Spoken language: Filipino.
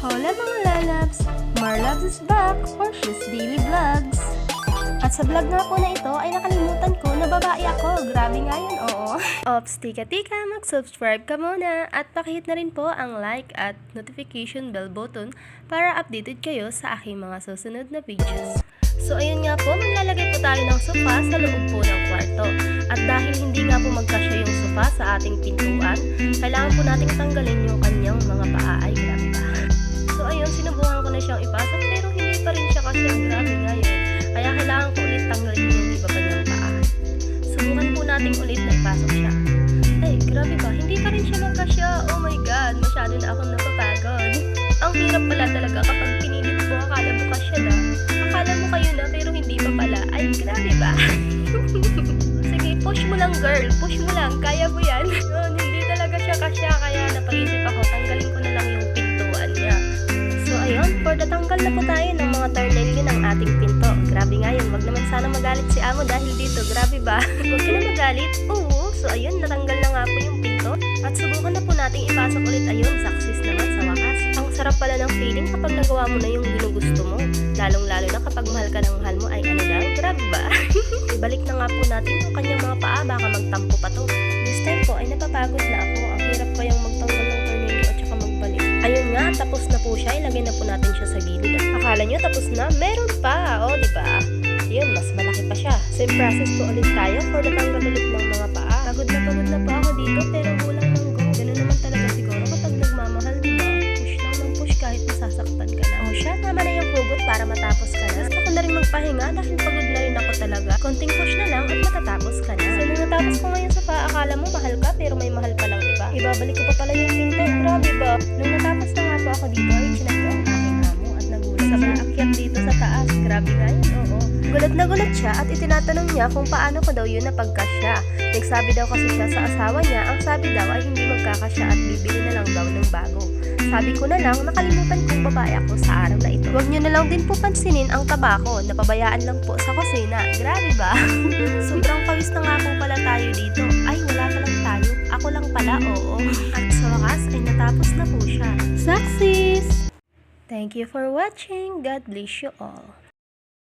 Hola mga lalabs! Marlabs is back for She's Daily Vlogs. At sa vlog nga po na ito ay nakalimutan ko na babae ako. Grabe nga yun, oo. Ops, tika-tika, mag-subscribe ka muna at pakihit na rin po ang like at notification bell button para updated kayo sa aking mga susunod na videos. So ayun nga po, maglalagay po tayo ng sofa sa loob po ng kwarto. At dahil hindi nga po magkasya yung sofa sa ating pintuan, kailangan po nating tanggalin yung kanyang mga paa. Ay, grabe ba? So ayun, sinubukan ko na siyang ipasok pero hindi pa rin siya kasya. Grabe nga yun. Kaya kailangan ko ulit tanggalin yung iba pa niyang paa. Subukan po natin ulit na ipasok siya. Ay, grabe ba? Hindi pa rin siya magkasya. Oh my God, masyado na akong napapagod. Ang hirap pala talaga kapag pinilit mo, akala mo kasya na. Akala mo kayo na pero hindi pa pala. Ay, grabe ba? Sige, push mo lang girl. Push mo lang. Kaya mo yan. Yun, hindi talaga siya kasya. Kaya napag-isip ako, tanggalin ko na lang yung pintuan niya. So ayun, for the tanggal na po tayo ng mga tornilyo ng ating pinto. Grabe nga yun. Wag naman sana magalit si amo dahil dito. Grabe ba? Huwag ka na magalit. Oo. So ayun, natanggal na nga po yung pinto. At subukan na po nating ipasok ulit. Ayun, success naman sa wakas. Ang sarap pala ng feeling kapag nagawa mo na yung ginugusto mo. Lalong-lalo na kapag mahal ka ng mahal mo ay ano daw. Grabe ba? Ibalik na nga po natin yung kanyang mga paa. Baka magtampo pa to. This time po ay napapagod na ako. Ang hirap pa yung magtanggal ng tornilyo at saka magbalik. Ayun nga, tapos na po siya. Ilagay na po natin siya sa gilid. At akala nyo tapos na? Meron pa. O, diba? Yun, mas malaki pa siya. Same process po ulit tayo for the tanggal ulit ng mga paa. Pagod na po ako dito pero kulang ng go. Ganun naman talaga siguro kapag nagmamahal, diba? Push lang ng push kahit nasasaktan ka na. O siya, tama na yung hugot para matapos ka na. Gusto ko na rin magpahinga dahil pagod na rin ako talaga. Konting push na lang at matatapos ka na. So, nung natapos ko ngayon sa paa, akala mo mahal ka pero may mahal pa lang iba. Ibabalik ko pa pala yung pinto. Grabe ba? Nung natapos na nga po ako dito, ay chinag ko ang aking amo at nagulat sa maakyat dito sa taas. Grabe nga yun, oo. Gulat na gulat siya at itinatanong niya kung paano ko daw yun napagkasya. Nagsabi daw kasi siya sa asawa niya, ang sabi daw ay hindi magkakasya at bibili na lang daw ng bago. Sabi ko na lang, nakalimutan kong babae ako sa araw na ito. Huwag niyo na lang din po pansinin ang tabako, napabayaan lang po sa kusina. Grabe ba? Sobrang pawis na nga po pala tayo dito. Ay, wala pa lang tayo. Ako lang pala, oo. At sa wakas ay natapos na po siya. Success! Thank you for watching. God bless you all.